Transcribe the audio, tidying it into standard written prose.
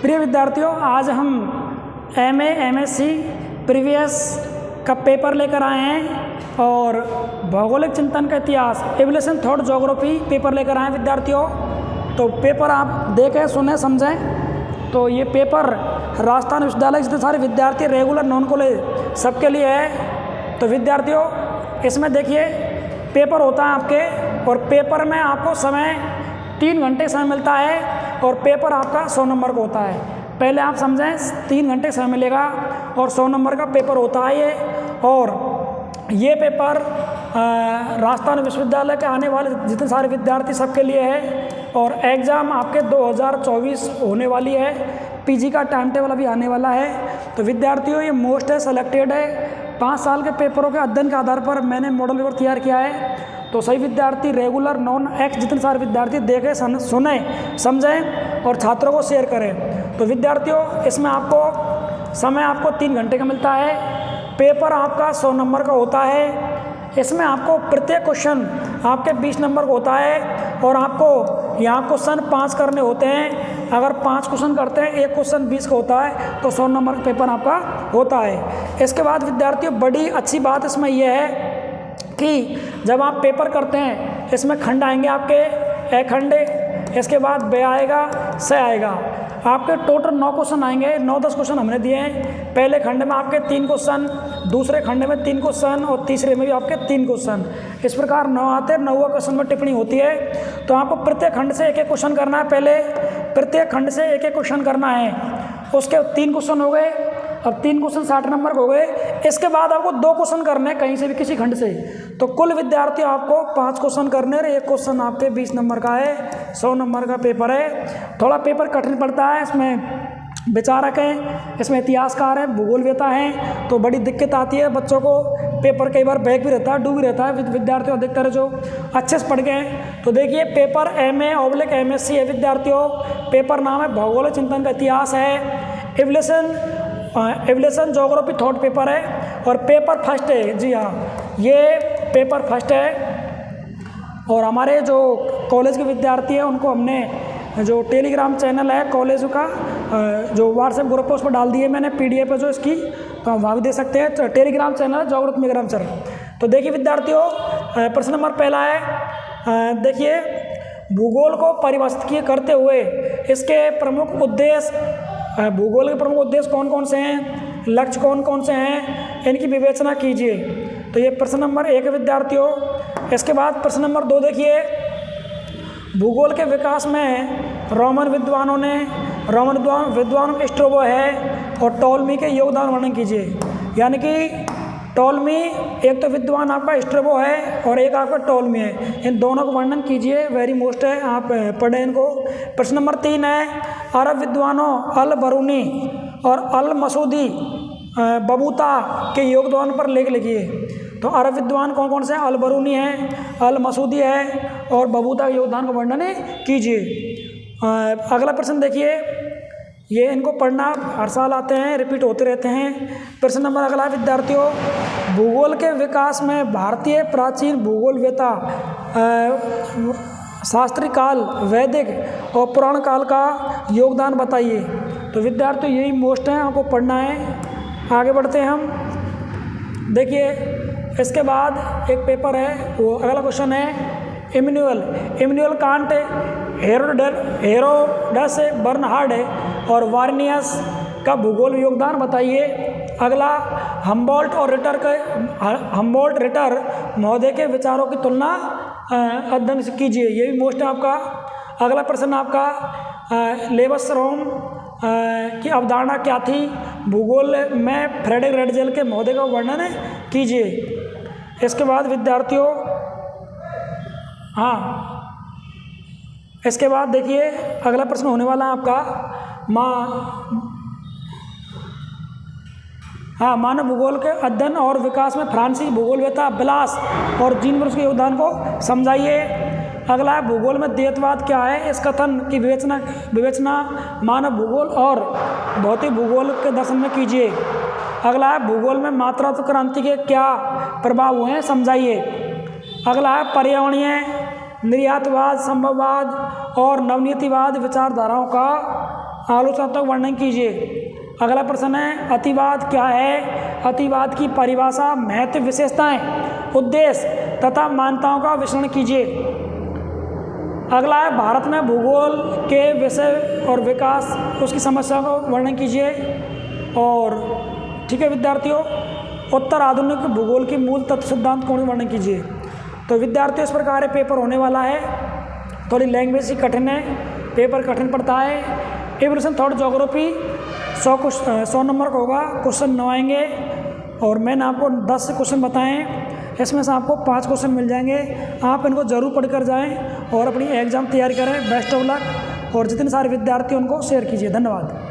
प्रिय विद्यार्थियों, आज हम एमए एमएससी प्रीवियस का पेपर लेकर आए हैं और भौगोलिक चिंतन का इतिहास एवोल्यूशन थॉट ज्योग्राफी पेपर लेकर आए हैं विद्यार्थियों। तो पेपर आप देखें, सुने, समझें। तो ये पेपर राजस्थान विश्वविद्यालय जितने सारे विद्यार्थी रेगुलर नॉन कॉलेज सबके लिए है। तो विद्यार्थियों, इसमें देखिए पेपर होता है आपके, और पेपर में आपको समय 3 घंटे समय मिलता है और पेपर आपका 100 नंबर का होता है। पहले आप समझें, 3 घंटे समय मिलेगा और 100 नंबर का पेपर होता है ये। और ये पेपर राजस्थान विश्वविद्यालय के आने वाले जितने सारे विद्यार्थी सबके लिए है। और एग्ज़ाम आपके 2024 होने वाली है। पीजी का टाइम टेबल अभी आने वाला है। तो विद्यार्थियों, ये मोस्ट है, सेलेक्टेड है। 5 साल के पेपरों के अध्ययन के आधार पर मैंने मॉडल पेपर तैयार किया है। तो सही विद्यार्थी रेगुलर नॉन एक्स जितने सारे विद्यार्थी देखें, सुने, समझें और छात्रों को शेयर करें। तो विद्यार्थियों, इसमें आपको समय आपको 3 घंटे का मिलता है। पेपर आपका 100 नंबर का होता है। इसमें आपको प्रत्येक क्वेश्चन आपके 20 नंबर का होता है और आपको यहाँ क्वेश्चन 5 करने होते हैं। अगर 5 क्वेश्चन करते हैं, एक क्वेश्चन 20 का होता है, तो 100 नंबर का पेपर आपका होता है। इसके बाद विद्यार्थियों, बड़ी अच्छी बात इसमें यह है कि जब आप पेपर करते हैं, इसमें खंड आएंगे आपके, ए खंडे, इसके बाद बे आएगा, स आएगा। आपके टोटल 9 क्वेश्चन आएंगे। 9-10 क्वेश्चन हमने दिए हैं। पहले खंड में आपके 3 क्वेश्चन, दूसरे खंड में 3 क्वेश्चन और तीसरे में भी आपके 3 क्वेश्चन। इस प्रकार 9 आते हैं। 9वां क्वेश्चन में टिप्पणी होती है। तो आपको प्रत्येक खंड से एक एक क्वेश्चन करना है। पहले प्रत्येक खंड से एक एक क्वेश्चन करना है। उसके 3 क्वेश्चन हो गए। अब 3 क्वेश्चन 60 नंबर के हो गए। इसके बाद आपको 2 क्वेश्चन करने हैं कहीं से भी, किसी खंड से। तो कुल विद्यार्थी आपको 5 क्वेश्चन करने और एक क्वेश्चन आपके 20 नंबर का है। 100 नंबर का पेपर है। थोड़ा पेपर कठिन पड़ता है। इसमें विचारक हैं, इसमें इतिहासकार हैं, भूगोलवेता हैं। तो बड़ी दिक्कत आती है बच्चों को। पेपर कई बार बैक भी रहता है, डूब भी रहता है। विद्यार्थियों अधिकतर जो अच्छे से पढ़ गए हैं। तो देखिए, पेपर MA/MSc है विद्यार्थियों। पेपर नाम है भौगोलिक चिंतन का इतिहास है। एवोल्यूशन ज्योग्राफी थॉट पेपर है और पेपर फर्स्ट है। जी हाँ, ये पेपर फर्स्ट है। और हमारे जो कॉलेज के विद्यार्थी हैं, उनको हमने जो टेलीग्राम चैनल है कॉलेज का, जो व्हाट्सएप ग्रुप है, उस पर डाल दिए मैंने PDF है जो इसकी, तो हम वहाँ भी दे सकते हैं। तो टेलीग्राम चैनल है ज्योग्राफी में ग्राम सर। तो देखिए विद्यार्थियों, प्रश्न नंबर पहला है, देखिए, भूगोल को परिभाषित करते हुए इसके प्रमुख उद्देश्य, भूगोल के प्रमुख उद्देश्य कौन कौन से हैं, लक्ष्य कौन कौन से हैं, इनकी विवेचना कीजिए। तो ये प्रश्न नंबर 1 है विद्यार्थियों। इसके बाद प्रश्न नंबर 2 देखिए, भूगोल के विकास में रोमन विद्वानों में स्ट्रैबो है और टॉलमी के योगदान वर्णन कीजिए। यानी कि टॉलमी, एक तो विद्वान आपका स्ट्रैबो है और एक आपका टॉलमी है। इन दोनों का वर्णन कीजिए। वेरी मोस्ट है, आप पढ़ें इनको। प्रश्न नंबर 3 है, अरब विद्वानों अल बरूनी और अल मसूदी बबूता के योगदान पर लेख लिखिए। तो अरब विद्वान कौन कौन से हैं? अल बरूनी है, अल मसूदी है और बबूता के योगदान का वर्णन कीजिए। अगला प्रश्न देखिए, ये इनको पढ़ना हर साल आते हैं, रिपीट होते रहते हैं। प्रश्न नंबर अगला विद्यार्थियों, भूगोल के विकास में भारतीय प्राचीन भूगोलवेता शास्त्रीय काल, वैदिक और पुराण काल का योगदान बताइए। तो विद्यार्थियों, यही मोस्ट है, आपको पढ़ना है। आगे बढ़ते हैं हम। देखिए, इसके बाद एक पेपर है, वो अगला क्वेश्चन है, इमैनुअल कांट, हेरोडस, बर्नहार्ड और वार्नियस का भूगोल योगदान बताइए। अगला, हम्बोल्ट रिटर महोदय के विचारों की तुलना अध्ययन कीजिए। ये भी मोस्ट है आपका। अगला प्रश्न आपका, लेवसरोम की अवधारणा क्या थी? भूगोल में फ्रेडरिक रेडजेल के महोदय का वर्णन कीजिए। इसके बाद विद्यार्थियों, इसके बाद देखिए, अगला प्रश्न होने वाला है आपका, मानव भूगोल के अध्ययन और विकास में फ्रांसीसी भूगोलवेता ब्लास और जीन ब्रूस के योगदान को समझाइए। अगला है, भूगोल में द्वैतवाद क्या है? इस कथन की विवेचना मानव भूगोल और भौतिक भूगोल के दर्शन में कीजिए। अगला है, भूगोल में मात्रात्मक क्रांति के क्या प्रभाव हुए हैं, समझाइए। अगला है, पर्यावरणीय निर्यातवाद, संभववाद और नवनीतिवाद विचारधाराओं का आलोचनात्मक वर्णन कीजिए। अगला प्रश्न है अतिवाद क्या है? अतिवाद की परिभाषा, महत्व, विशेषताएं, उद्देश्य तथा मान्यताओं का विश्लेषण कीजिए। अगला है भारत में भूगोल के विषय और विकास, उसकी समस्याओं का वर्णन कीजिए। और ठीक है विद्यार्थियों, उत्तर आधुनिक भूगोल के मूल तत्व सिद्धांत को वर्णन कीजिए। तो विद्यार्थियों इस प्रकार पेपर होने वाला है, थोड़ी लैंग्वेज ही कठिन है, पेपर कठिन पड़ता है। एवोल्यूशन थॉट ज्योग्राफी 100 नंबर का होगा, क्वेश्चन 9 आएंगे और मैंने आपको 10 क्वेश्चन बताएं, इसमें से आपको 5 क्वेश्चन मिल जाएंगे। आप इनको ज़रूर पढ़ कर जाएँ और अपनी एग्ज़ाम तैयारी करें। Best of luck. और जितने सारे विद्यार्थी उनको शेयर कीजिए। धन्यवाद।